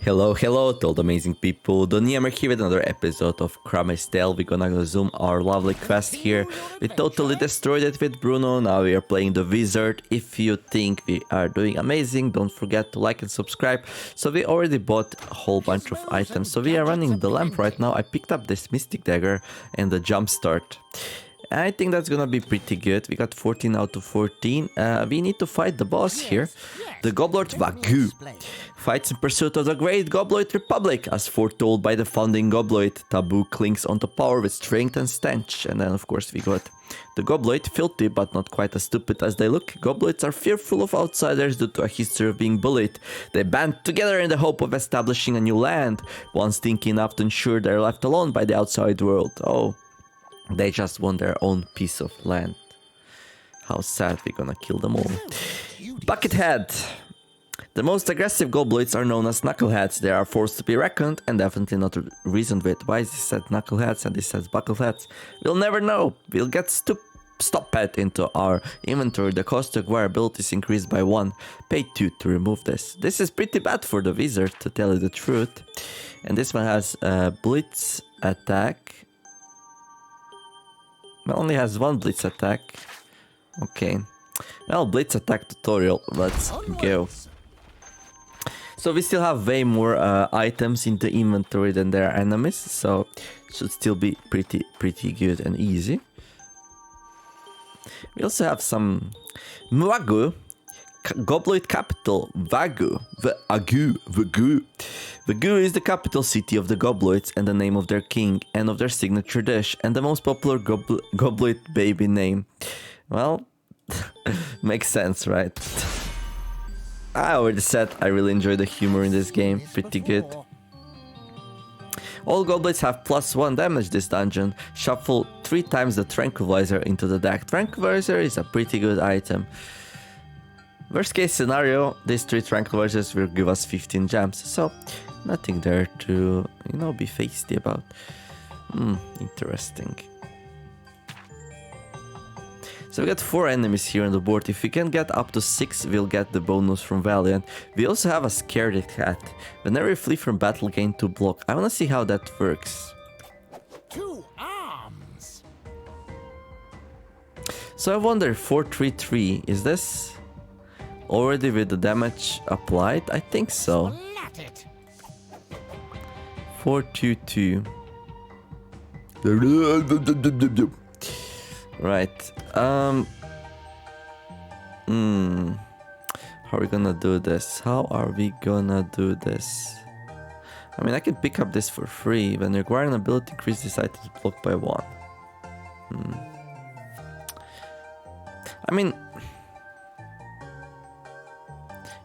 Hello to all the amazing people. Doniamer here with another episode of Krumit's Tale. We're gonna resume our lovely quest here. We totally destroyed it with Bruno. Now we are playing the wizard. If you think we are doing amazing, don't forget to like and subscribe. So we already bought a whole bunch of items. So we are running the lamp right now. I picked up this mystic dagger and the jump start. I think that's gonna be pretty good. We got 14 out of 14. We need to fight the boss here. The Goblord Waggu fights in pursuit of the great Gobloid Republic. As foretold by the founding Gobloid, Taboo clings onto power with strength and stench. And then of course we got the Gobloid, filthy but not quite as stupid as they look. Gobloids are fearful of outsiders due to a history of being bullied. They band together in the hope of establishing a new land, once thinking enough to ensure they're left alone by the outside world. Oh, they just want their own piece of land. How sad, we're gonna kill them all. Buckethead. The most aggressive Gobloids are known as knuckleheads. They are forced to be reckoned and definitely not reasoned with. Why is this said knuckleheads and this says bucketheads? We'll never know. We'll get stop pet into our inventory. The cost to acquire abilities increased by 1. Pay 2 to remove this. This is pretty bad for the wizard, to tell you the truth. And this one has blitz attack. It only has 1 blitz attack. Okay. Well, blitz attack tutorial. Let's go. So we still have way more items in the inventory than their enemies. So should still be pretty good and easy. We also have some Waggu. Gobloid capital, Waggu. Waggu is the capital city of the Gobloids and the name of their king and of their signature dish and the most popular Gobloid baby name. Well, makes sense, right? I already said I really enjoy the humor in this game, pretty good. All Gobloids have +1 damage this dungeon. Shuffle 3 times the Tranquilizer into the deck. Tranquilizer is a pretty good item. Worst case scenario, these 3 Tranquilizers will give us 15 gems, so nothing there to, be feisty about. Interesting. So we got 4 enemies here on the board. If we can get up to 6, we'll get the bonus from Valiant. We also have a Scaredy Cat. Whenever you flee from battle, gain 2 block. I wanna see how that works. 2 arms. So I wonder, 4-3-3, is this already with the damage applied? I think so. 4-2-2. Right. How are we gonna do this? I mean, I can pick up this for free. When you acquire an ability, increase this item's block by 1. I mean,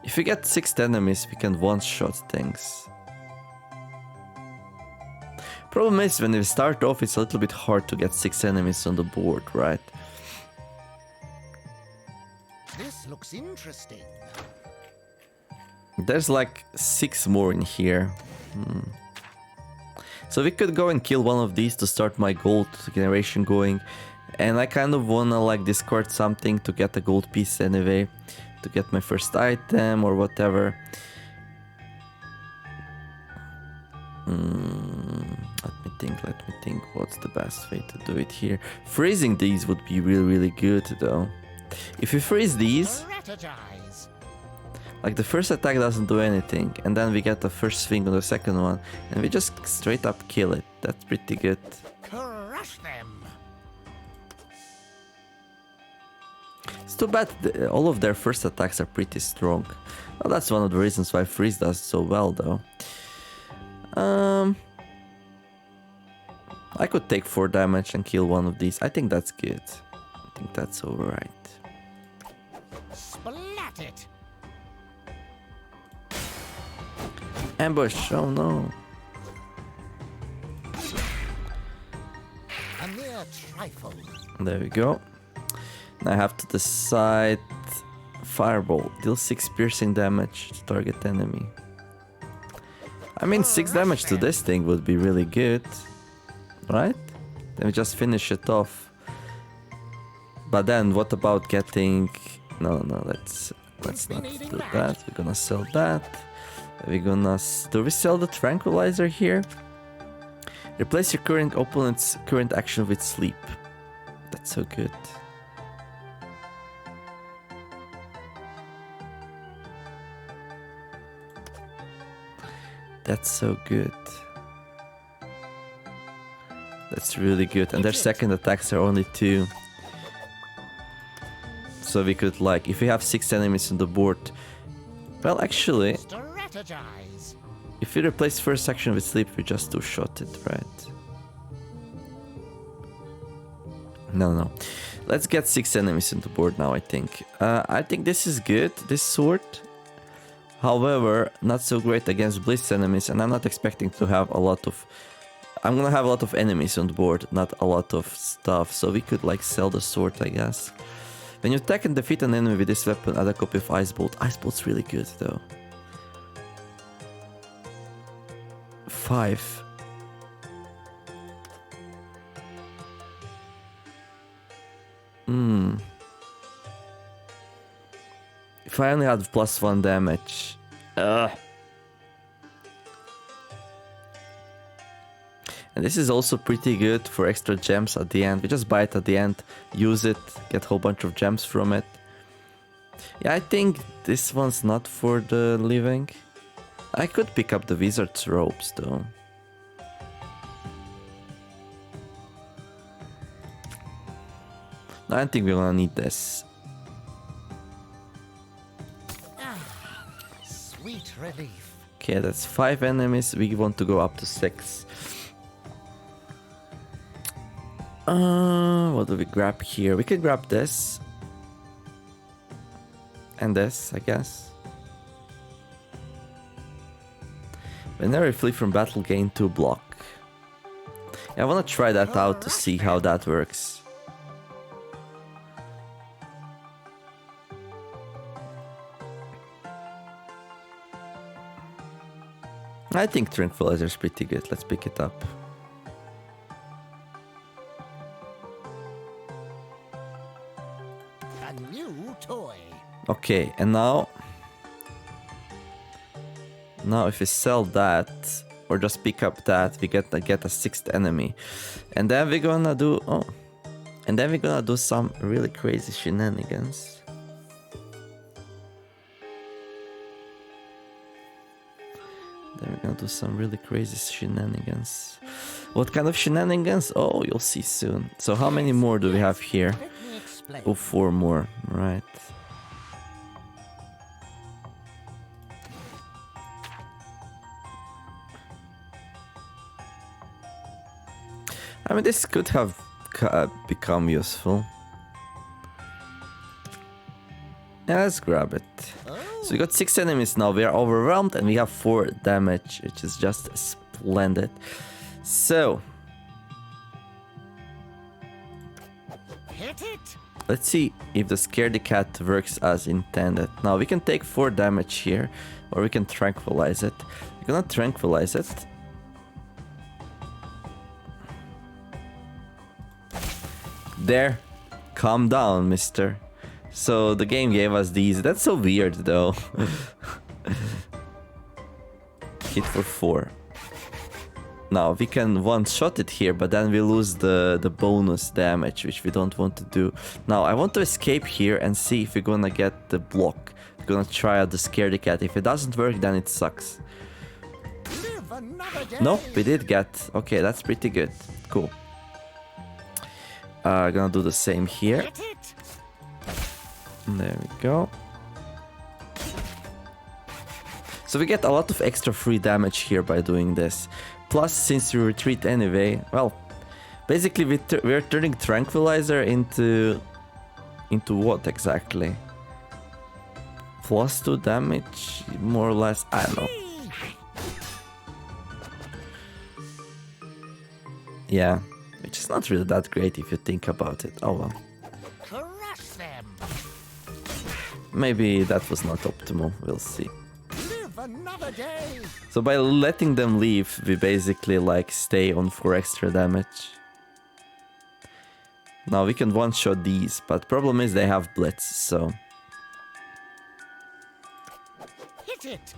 if we get 6 enemies, we can one-shot things. Problem is, when we start off, it's a little bit hard to get 6 enemies on the board, right? This looks interesting. There's like 6 more in here. So we could go and kill one of these to start my gold generation going. And I kind of wanna like discard something to get a gold piece anyway. To get my first item or whatever. Let me think what's the best way to do it here. Freezing these would be really good though. If you freeze these, like the first attack doesn't do anything, and then we get the first swing on the second one, and we just straight up kill it. That's pretty good. Crush them. It's too bad all of their first attacks are pretty strong. Well, that's one of the reasons why freeze does so well though. I could take 4 damage and kill one of these. I think that's good. I think that's alright. Splat it. Ambush, oh no. A mere trifle. There we go. Now I have to decide. Fireball. Deal 6 piercing damage to target enemy. I mean, 6 damage to this thing would be really good. Right? Then we just finish it off. But then what about getting... No, let's not do that. We're gonna sell that. We're gonna... Do we sell the tranquilizer here? Replace your current opponent's current action with sleep. That's so good. That's so good. That's really good. And their second attacks are only 2. So we could like, if we have 6 enemies on the board... Well, actually... Strategize. If we replace first action with sleep, we just two-shot it, right? No. Let's get 6 enemies on the board now, I think. I think this is good, this sword. However, not so great against blitz enemies, and I'm not expecting to have a lot of... I'm gonna have a lot of enemies on the board, not a lot of stuff, so we could like sell the sword, I guess. When you attack and defeat an enemy with this weapon, add a copy of Ice Bolt. Ice Bolt's really good though. 5. If I only had +1 damage. And this is also pretty good for extra gems at the end. We just buy it at the end, use it, get a whole bunch of gems from it. Yeah, I think this one's not for the living. I could pick up the wizard's robes though. I don't think we're gonna need this. Sweet relief. Okay, that's 5 enemies. We want to go up to 6. What do we grab here? We could grab this. And this, I guess. Whenever you flee from battle, gain 2 block. Yeah, I wanna try that out to see how that works. I think Tranquilizer is pretty good. Let's pick it up. A new toy. Okay, and now if we sell that or just pick up that, we get a 6th enemy, and then we're gonna do some really crazy shenanigans. Then we're gonna do some really crazy shenanigans. What kind of shenanigans? Oh, you'll see soon. So how many more do we have here? Let me explain. Oh, 4 more, right. I mean, this could have become useful. Yeah, let's grab it. So we got 6 enemies now. We are overwhelmed and we have 4 damage, which is just splendid. So Hit it. let's see if the Scaredy Cat works as intended. Now we can take 4 damage here, or we can tranquilize it. We're gonna tranquilize it. There, calm down, mister. So the game gave us these. That's so weird though. Hit for 4. Now we can one-shot it here, but then we lose the bonus damage, which we don't want to do. Now I want to escape here and see if we're gonna get the block. We're gonna try out the Scaredy Cat. If it doesn't work, then it sucks. Live another day. No, we did get. Okay, that's pretty good. Cool. Gonna do the same here. Hit it. There we go. So we get a lot of extra free damage here by doing this. Plus, since we retreat anyway, well, basically we're turning Tranquilizer into what exactly? +2 damage, more or less. I don't know. Yeah, which is not really that great if you think about it. Oh well. Crush them. Maybe that was not optimal. We'll see. Live another day. So by letting them leave, we basically like stay on 4 extra damage. Now we can one-shot these, but problem is they have Blitz, so... Hit it.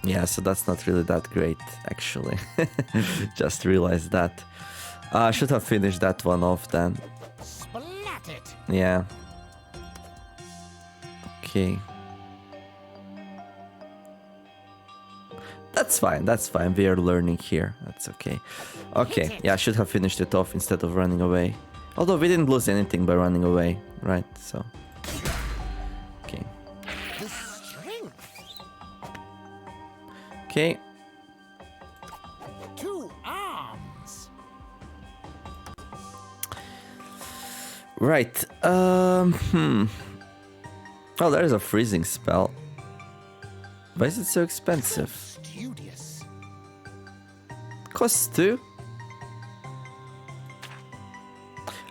Yeah, so that's not really that great, actually. Just realized that. I should have finished that one off then. Splat it. Yeah. Okay. That's fine. We are learning here. That's okay. Okay, yeah, I should have finished it off instead of running away. Although we didn't lose anything by running away, right? So. Okay. The strength. Okay. 2 arms. Right. Oh, there is a freezing spell. Why is it so expensive? Studious. Costs 2?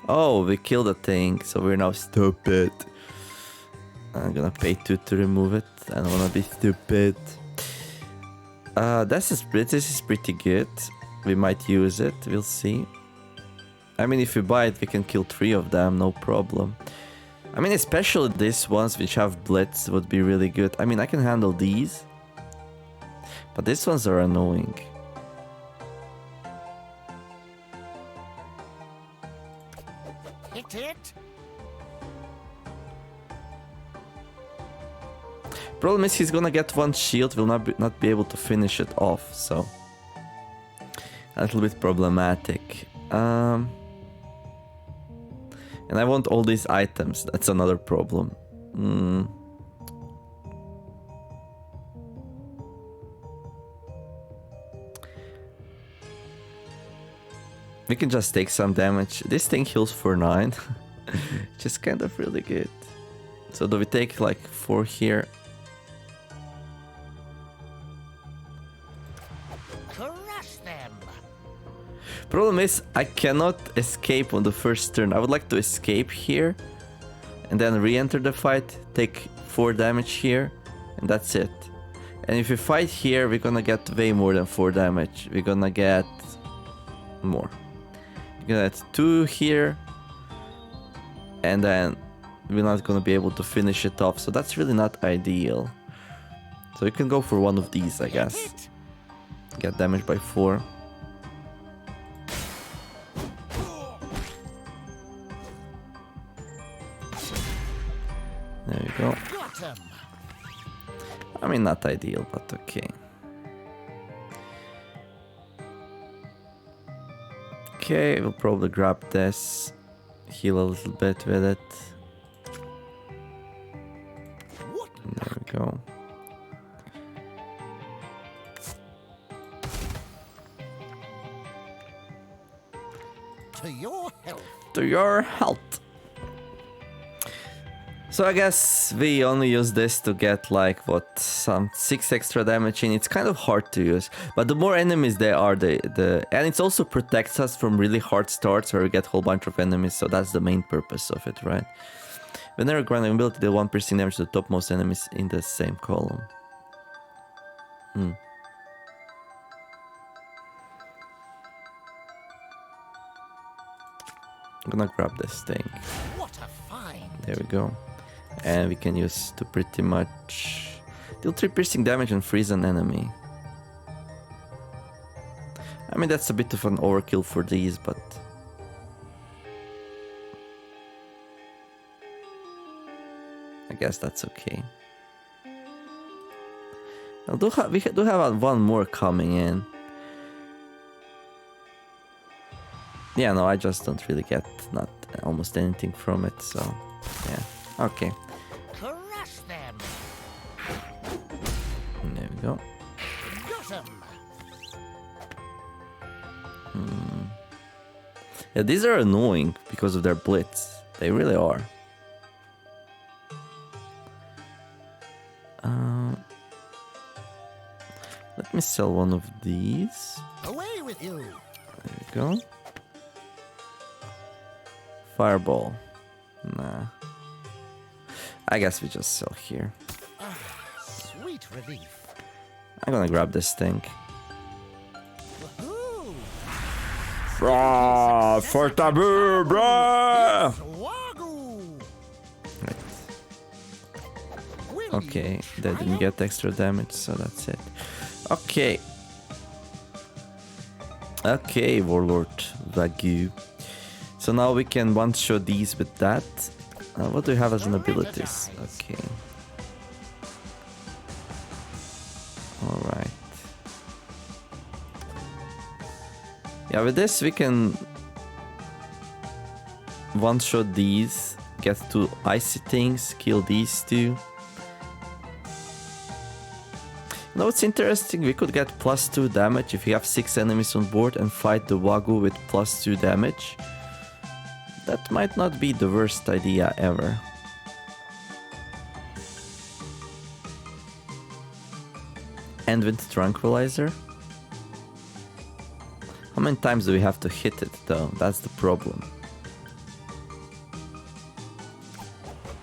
Oh, we killed a thing, so we're now stupid. I'm gonna pay 2 to remove it. I don't wanna be stupid. This is pretty good. We might use it, we'll see. I mean, if we buy it, we can kill 3 of them, no problem. I mean, especially these ones which have blitz would be really good. I mean, I can handle these. But these ones are annoying. Hit it. Problem is he's gonna get 1 shield, will not be able to finish it off, so a little bit problematic. And I want all these items, that's another problem. We can just take some damage. This thing heals for 9, which is kind of really good. So do we take like 4 here? Crush them. Problem is, I cannot escape on the first turn. I would like to escape here and then re-enter the fight, take 4 damage here, and that's it. And if we fight here, we're gonna get way more than 4 damage. We're gonna get more. We're gonna get 2 here, and then we're not gonna be able to finish it off. So that's really not ideal. So we can go for one of these, I guess. Get damage by 4. There we go. Got 'em. I mean, not ideal, but okay. Okay, we'll probably grab this, heal a little bit with it. There we go. To your health. To your health. So I guess we only use this to get like what, some 6 extra damage in. It's kind of hard to use, but the more enemies there are, and it also protects us from really hard starts where we get a whole bunch of enemies. So that's the main purpose of it, right? Whenever granted ability, deal 1 piercing damage to the topmost enemies in the same column. I'm gonna grab this thing. What a find. There we go. And we can use to pretty much deal 3 piercing damage and freeze an enemy. I mean, that's a bit of an overkill for these, but I guess that's okay. We do have one more coming in. Yeah, no, I just don't really get not almost anything from it, so yeah. Okay. Crush them. There we go. Got 'em. Yeah, these are annoying because of their blitz. They really are. Let me sell one of these. Away with you. There we go. Fireball. Nah. I guess we just sell here. Sweet relief. I'm gonna grab this thing. Woohoo! Brah, for taboo, brah! Waggu! Right. We'll Okay, they didn't get extra damage, so that's it. Okay. Okay, Warlord Waggu. So now we can one-shot these with that. What do you have as an abilities? Okay. Alright. Yeah, with this we can one-shot these, get two icy things, kill these two. Now it's interesting, we could get +2 damage if you have 6 enemies on board and fight the Waggu with +2 damage. That might not be the worst idea ever. And with Tranquilizer? How many times do we have to hit it though? That's the problem.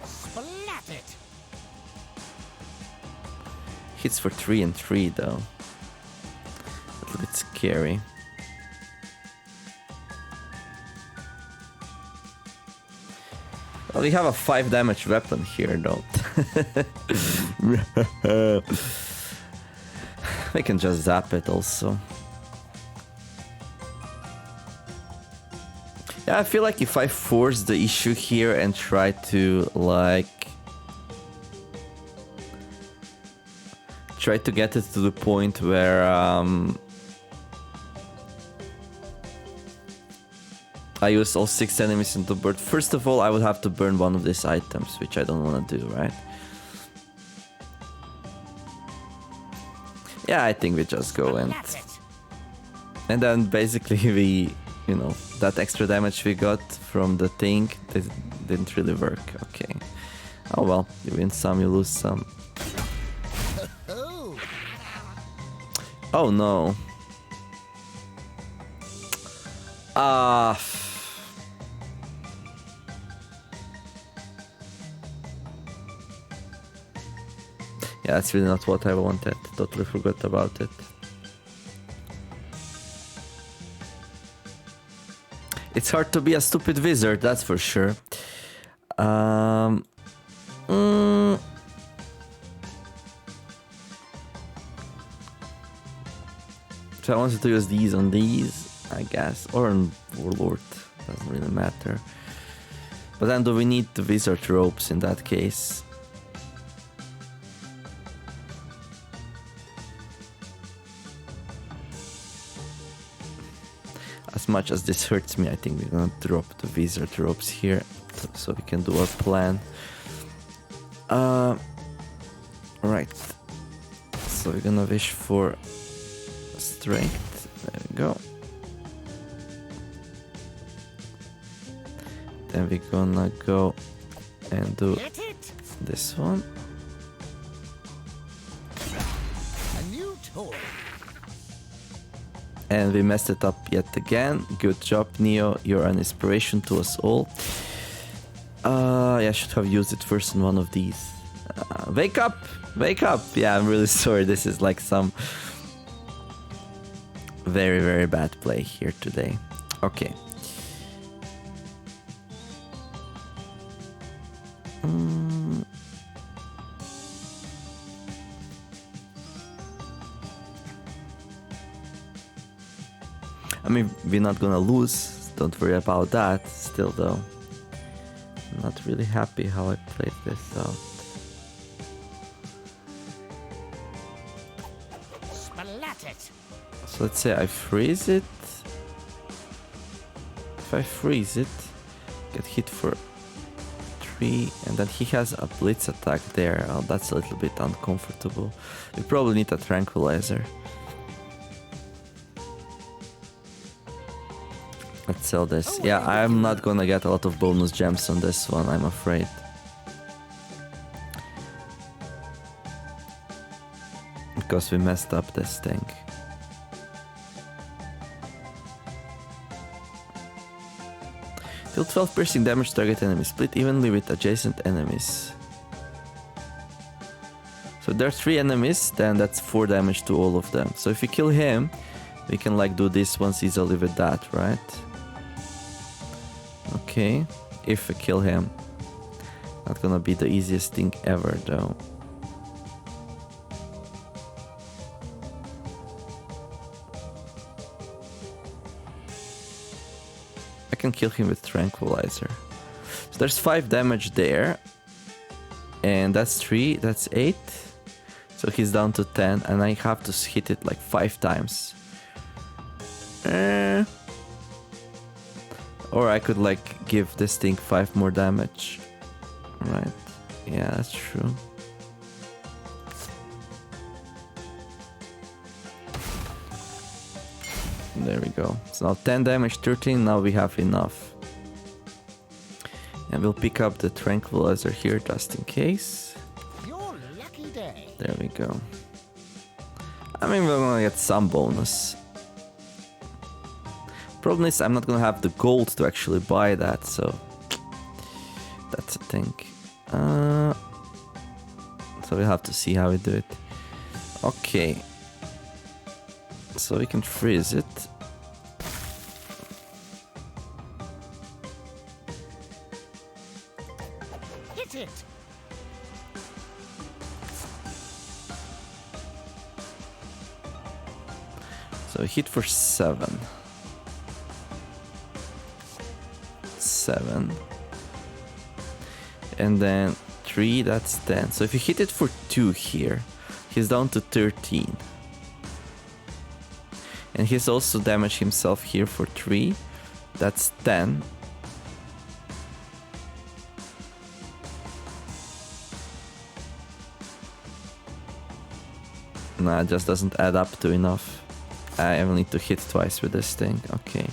Splat it. Hits for 3 and 3 though. A little bit scary. Well, we have a 5 damage weapon here though. We can just zap it also. Yeah, I feel like if I force the issue here and try to like try to get it to the point where I use all 6 enemies on the board. First of all, I would have to burn one of these items, which I don't want to do, right? Yeah, I think we just go and then basically we, you know, that extra damage we got from the thing didn't really work. Okay. Oh well, you win some, you lose some. Oh no. Yeah, that's really not what I wanted. Totally forgot about it. It's hard to be a stupid wizard, that's for sure. So I wanted to use these on these, I guess, or on Warlord, doesn't really matter. But then do we need the wizard ropes in that case? As much as this hurts me, I think we're gonna drop the wizard ropes here so we can do our plan. Right. So we're gonna wish for strength. There we go. Then we're gonna go and do this one. A new toy. And we messed it up yet again. Good job, Neo. You're an inspiration to us all. Yeah, I should have used it first on one of these. Wake up! Wake up! Yeah, I'm really sorry. This is like some very, very bad play here today. Okay. I mean, we're not gonna lose, don't worry about that. Still though, I'm not really happy how I played this out. Splat it. So let's say I freeze it. If I freeze it, get hit for 3, and then he has a blitz attack there. Oh, that's a little bit uncomfortable. We probably need a tranquilizer. Let's sell this. Yeah, I'm not gonna get a lot of bonus gems on this one, I'm afraid. Because we messed up this thing. Deal 12 piercing damage to target enemy. Split evenly with adjacent enemies. So if there are 3 enemies, then that's 4 damage to all of them. So if we kill him, we can like do this once easily with that, right? Okay, if we kill him. Not gonna be the easiest thing ever though. I can kill him with tranquilizer. So there's 5 damage there. And that's 3, that's 8. So he's down to 10, and I have to hit it like 5 times. Or I could like give this thing 5 more damage. Right. Yeah, that's true. There we go. So now 10 damage, 13, now we have enough. And we'll pick up the tranquilizer here just in case. Your lucky day. There we go. I mean, we're gonna get some bonus. Problem is, I'm not gonna have the gold to actually buy that, so that's a thing. So we have to see how we do it. Okay. So we can freeze it. Hit it. So we hit for 7. 7. And then 3, that's 10. So if you hit it for 2 here, he's down to 13. And he's also damaged himself here for 3. That's 10. Nah, it just doesn't add up to enough. I will need to hit twice with this thing. Okay.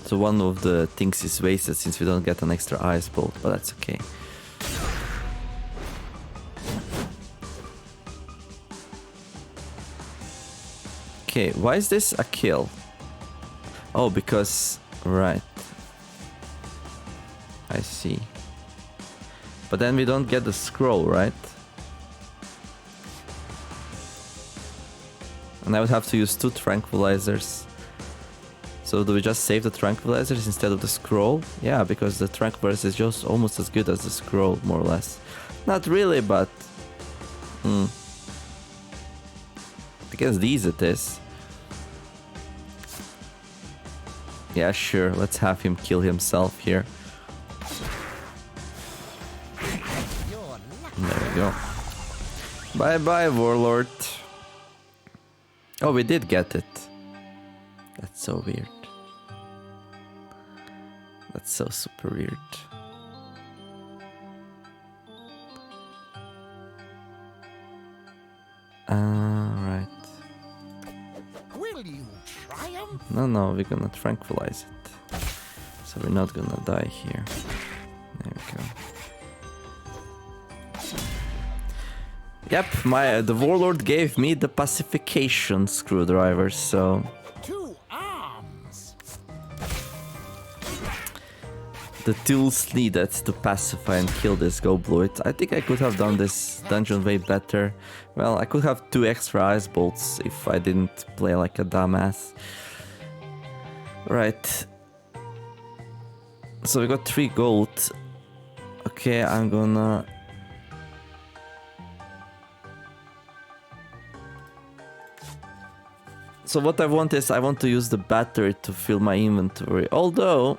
So one of the things is wasted since we don't get an extra ice bolt, but that's okay. Okay, why is this a kill? Oh, because... right. I see. But then we don't get the scroll, right? And I would have to use 2 tranquilizers. So do we just save the tranquilizers instead of the scroll? Yeah, because the tranquilizer is just almost as good as the scroll, more or less. Not really, but... Against these it is. Yeah, sure, let's have him kill himself here. There we go. Bye bye, Warlord. Oh, we did get it. That's so weird. That's so super weird. Right. Will you triumph? No, we're gonna tranquilize it. So we're not gonna die here. There we go. Yep, the Warlord gave me the pacification screwdriver, so... 2 arms. The tools needed to pacify and kill this Gobloid. I think I could have done this dungeon way better. Well, I could have 2 extra ice bolts if I didn't play like a dumbass. Right. So we got 3 gold. Okay, I'm gonna... So what I want is, I want to use the battery to fill my inventory. Although,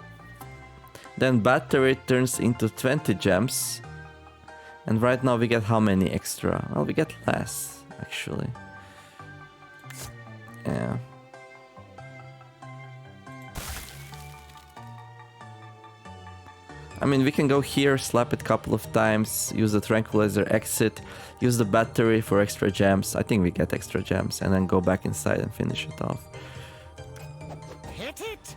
then battery turns into 20 gems. And right now we get how many extra? Well, we get less, actually. Yeah. I mean, we can go here, slap it a couple of times, use the tranquilizer, exit, use the battery for extra gems. I think we get extra gems, and then go back inside and finish it off. Hit it.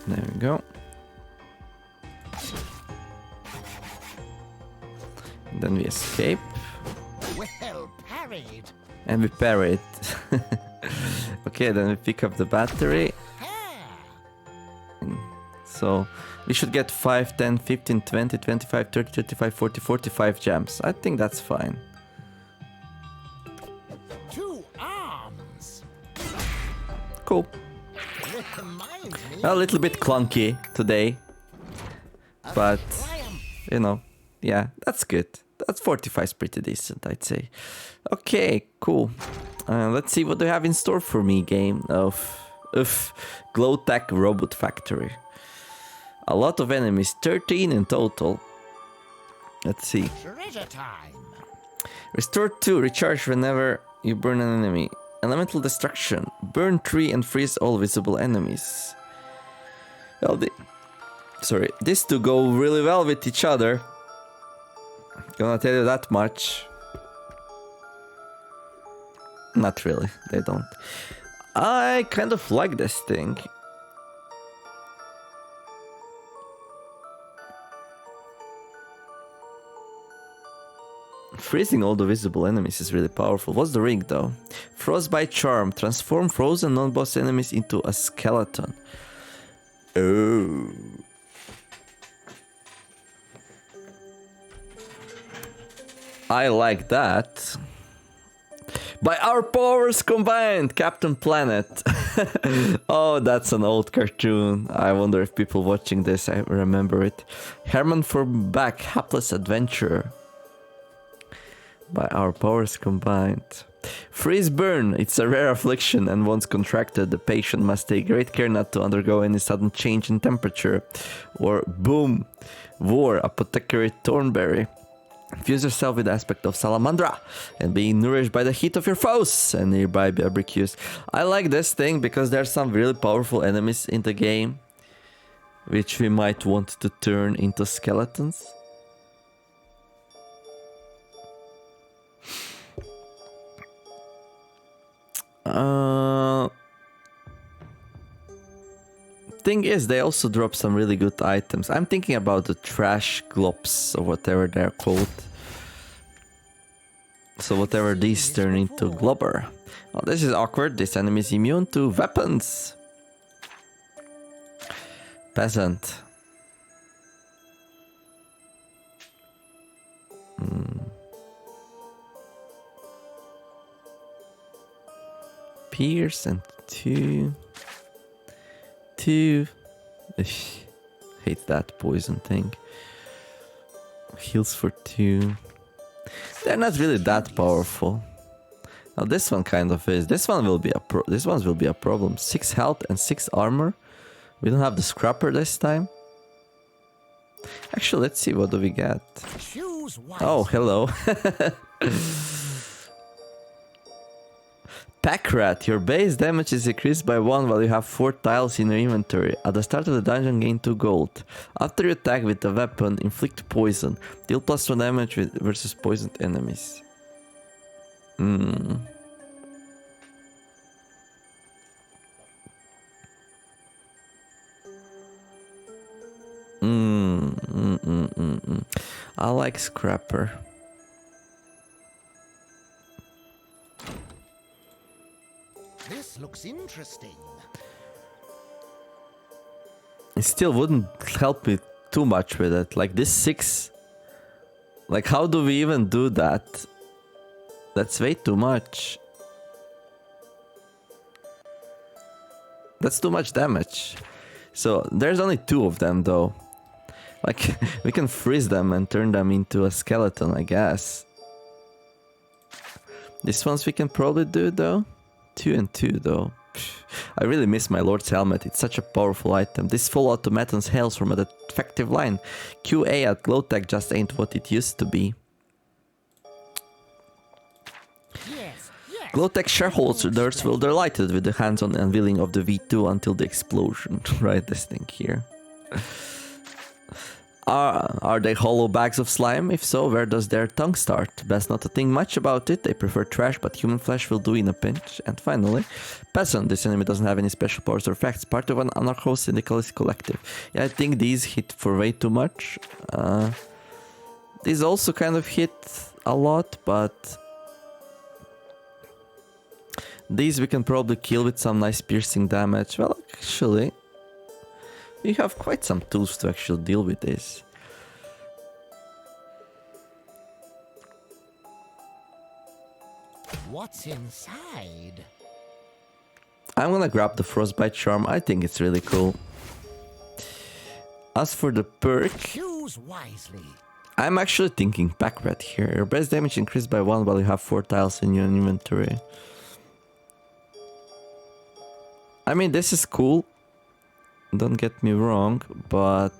There we go. And then we escape. Well parried. And we parry it. Okay, then we pick up the battery. So we should get 5, 10, 15, 20, 25, 30, 35, 40, 45 gems. I think that's fine. 2 arms. Cool. Reminds me A little bit clunky today, but triumph. you know, yeah, that's good. That 45 is pretty decent, I'd say. Okay, cool. Let's see what they have in store for me, game of Glowtech Robot Factory. A lot of enemies, 13 in total. Let's see. Treasure time. Restore 2, recharge whenever you burn an enemy. Elemental destruction, burn 3 and freeze all visible enemies. Well, these two go really well with each other. Gonna tell you that much. Not really, they don't. I kind of like this thing. Freezing all the visible enemies is really powerful. What's the ring though? Frostbite Charm. Transform frozen non-boss enemies into a skeleton. Oh. I like that. By our powers combined, Captain Planet. Oh, that's an old cartoon. I wonder if people watching this I remember it. Herman from Back, Hapless Adventurer. By our powers combined. Freeze burn. It's a rare affliction, and once contracted, the patient must take great care not to undergo any sudden change in temperature. Or boom. War, Apothecary Thornberry. Infuse yourself with the aspect of Salamandra and being nourished by the heat of your foes and nearby barbecue. I like this thing because there's some really powerful enemies in the game which we might want to turn into skeletons. Thing is, they also drop some really good items. I'm thinking about the trash glops or whatever they're called. So whatever these turn into globber. Oh, this is awkward. This enemy is immune to weapons. Peasant. Pierce and 2. Hate that poison thing. Heals for 2. They're not really that powerful. Now this one kind of is. This one will be a problem. 6 health and 6 armor. We don't have the scrapper this time. Actually, let's see what do we get. Choose wisely. Oh, hello. Pack Rat, your base damage is increased by 1 while you have 4 tiles in your inventory. At the start of the dungeon, gain 2 gold. After you attack with the weapon, inflict poison. Deal +1 damage versus poisoned enemies. I like Scrapper. This looks interesting. It still wouldn't help me too much with it. Like this 6. Like how do we even do that? That's way too much. That's too much damage. So there's only 2 of them though. Like we can freeze them and turn them into a skeleton, I guess. These ones we can probably do though. 2 and 2 though. I really miss my Lord's Helmet. It's such a powerful item. This full automatons hails from a defective line. QA at Glowtech just ain't what it used to be. Yes. Glowtech shareholders will be delighted with the hands-on unveiling of the V2 until the explosion. Right, this thing here. Are they hollow bags of slime? If so, where does their tongue start? Best not to think much about it. They prefer trash, but human flesh will do in a pinch. And finally, Peasant. This enemy doesn't have any special powers or effects. Part of an anarcho-syndicalist collective. Yeah, I think these hit for way too much. These also kind of hit a lot, but these we can probably kill with some nice piercing damage. Well, actually, we have quite some tools to actually deal with this. What's inside? I'm gonna grab the Frostbite Charm. I think it's really cool. As for the perk, Choose wisely. I'm actually thinking Pack Rat here. Your base damage increased by 1 while you have 4 tiles in your inventory. I mean, this is cool. Don't get me wrong, but...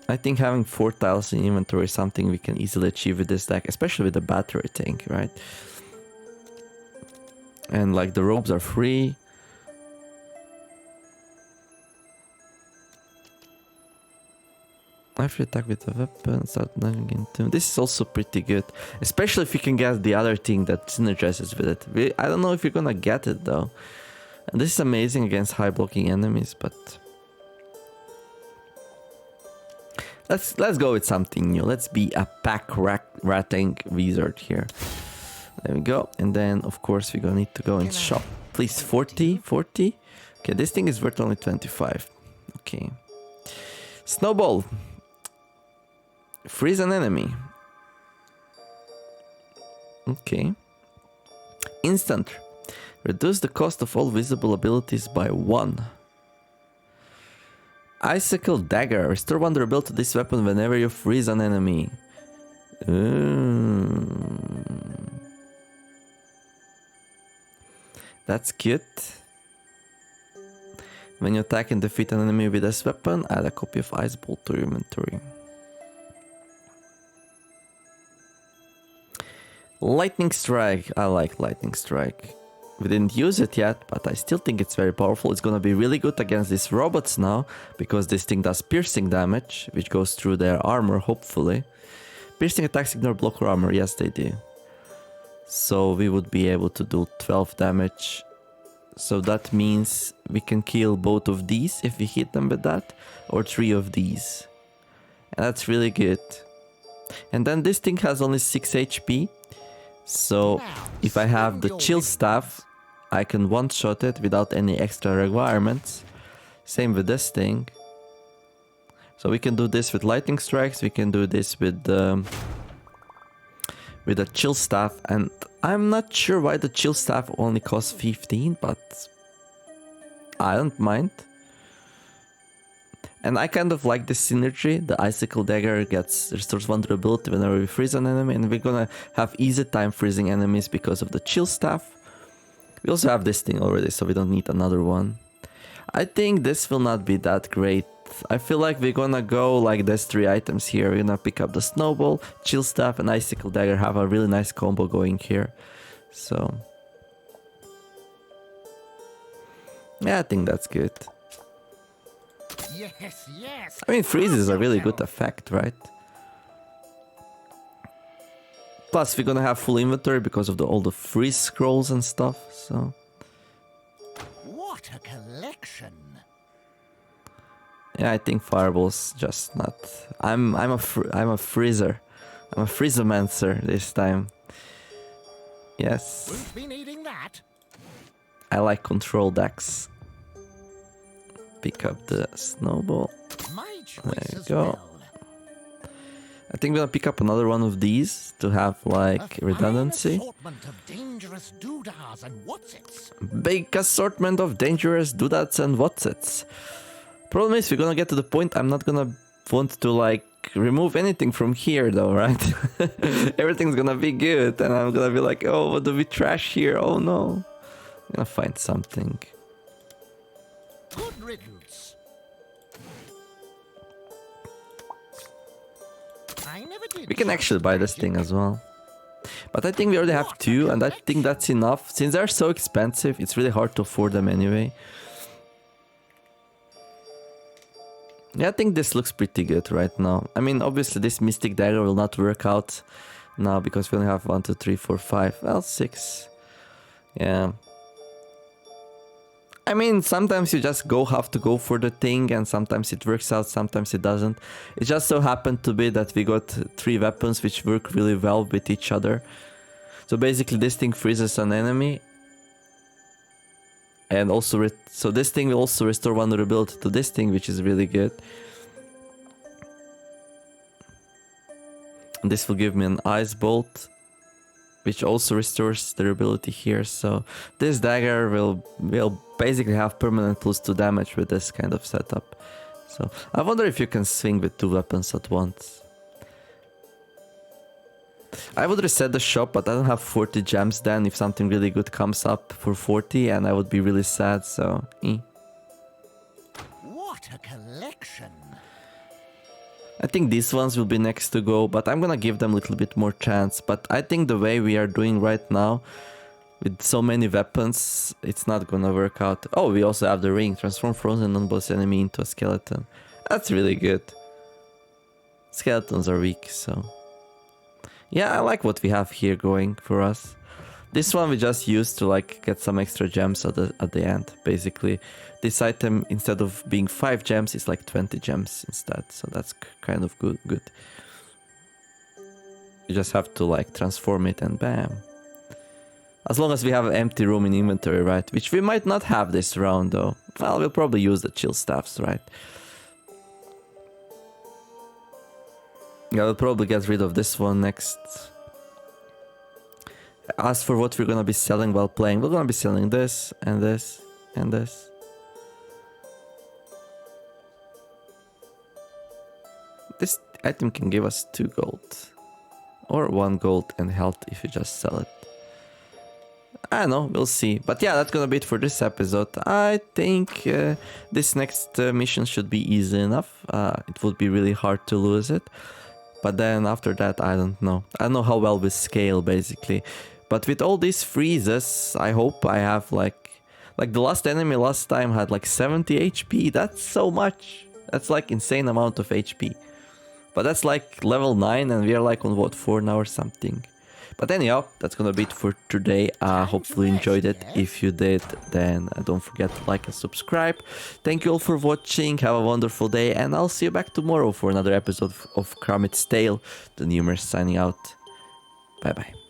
I think having 4 tiles in inventory is something we can easily achieve with this deck, especially with the battery thing, right? And like the robes are free. After you attack with a weapon, start diving into... This is also pretty good, especially if you can get the other thing that synergizes with it. I don't know if you're gonna get it though. And this is amazing against high blocking enemies, but... Let's go with something new. Let's be a ratting wizard here. There we go. And then, of course, we're gonna need to go and shop. Please, 40? 40? Okay, this thing is worth only 25. Okay. Snowball. Freeze an enemy. Okay. Instant. Reduce the cost of all visible abilities by 1. Icicle Dagger. Restore 1 durability to this weapon whenever you freeze an enemy. That's cute. When you attack and defeat an enemy with this weapon, add a copy of Ice Bolt to your inventory. Lightning Strike. I like Lightning Strike. We didn't use it yet, but I still think it's very powerful. It's gonna be really good against these robots now, because this thing does piercing damage, which goes through their armor, hopefully. Piercing attacks ignore blocker armor. Yes, they do. So we would be able to do 12 damage. So that means we can kill both of these if we hit them with that, or 3 of these. And that's really good. And then this thing has only 6 HP. So if I have the Chill Staff, I can one-shot it without any extra requirements. Same with this thing. So we can do this with Lightning Strikes, we can do this with a Chill Staff, and I'm not sure why the Chill Staff only costs 15, but I don't mind. And I kind of like this synergy. The Icicle Dagger restores 1 durability whenever we freeze an enemy, and we're gonna have easy time freezing enemies because of the Chill Staff. We also have this thing already, so we don't need another one. I think this will not be that great. I feel like we're gonna go like these 3 items here. We're gonna pick up the Snowball, Chill Staff, and Icicle Dagger. Have a really nice combo going here. So yeah, I think that's good. Yes, yes. I mean, freeze is a really good effect, right? Plus, we're gonna have full inventory because of all the freeze scrolls and stuff, so... What a collection. Yeah, I think Fireball's just not... I'm a freezer. I'm a freezomancer this time. Yes. Won't be needing that. I like control decks. Pick up the Snowball. My choice There you as go. well. I think we're gonna pick up another one of these to have like redundancy. Assortment of dangerous doodads and whatsits. Big assortment of dangerous doodads and whatsits. Problem is, we're gonna get to the point I'm not gonna want to like remove anything from here though, right? Everything's gonna be good and I'm gonna be like, oh, what do we trash here? Oh no. I'm gonna find something. Good riddance. I never did. We can actually buy this thing as well. But I think we already have 2 and I think that's enough. Since they're so expensive, it's really hard to afford them anyway. Yeah, I think this looks pretty good right now. I mean, obviously this Mystic Dagger will not work out now because we only have 1, 2, 3, 4, 5. Well, 6. Yeah. I mean, sometimes you just have to go for the thing and sometimes it works out, sometimes it doesn't. It just so happened to be that we got 3 weapons which work really well with each other. So basically this thing freezes an enemy. And also, so this thing will also restore 1 durability to this thing, which is really good. And this will give me an Ice Bolt. which also restores durability here. So this dagger will basically have permanent +2 damage with this kind of setup. So I wonder if you can swing with 2 weapons at once. I would reset the shop, but I don't have 40 gems then if something really good comes up for 40, and I would be really sad, so What a collection! I think these ones will be next to go, but I'm gonna give them a little bit more chance. But I think the way we are doing right now, with so many weapons, it's not gonna work out. Oh, we also have the ring. Transform frozen non-boss enemy into a skeleton. That's really good. Skeletons are weak, so... Yeah, I like what we have here going for us. This one we just used to like get some extra gems at the end, basically. This item, instead of being 5 gems, is like 20 gems instead, so that's kind of good. You just have to like transform it and bam. As long as we have an empty room in inventory, right? Which we might not have this round though. Well, we'll probably use the chill staffs, right? Yeah, we'll probably get rid of this one next. As for what we're gonna be selling while playing, we're gonna be selling this, and this, and this. This item can give us 2 gold. Or 1 gold and health if you just sell it. I don't know, we'll see. But yeah, that's gonna be it for this episode. I think this next mission should be easy enough. It would be really hard to lose it. But then after that, I don't know. I don't know how well we scale, basically. But with all these freezes, I hope I have like the last enemy last time had like 70 HP. That's so much. That's like insane amount of HP. But that's like level 9 and we are like on what, 4 now or something. But anyhow, that's gonna be it for today. Hopefully you enjoyed it. If you did, then don't forget to like and subscribe. Thank you all for watching. Have a wonderful day, and I'll see you back tomorrow for another episode of Krumit's Tale. The Numerous signing out. Bye bye.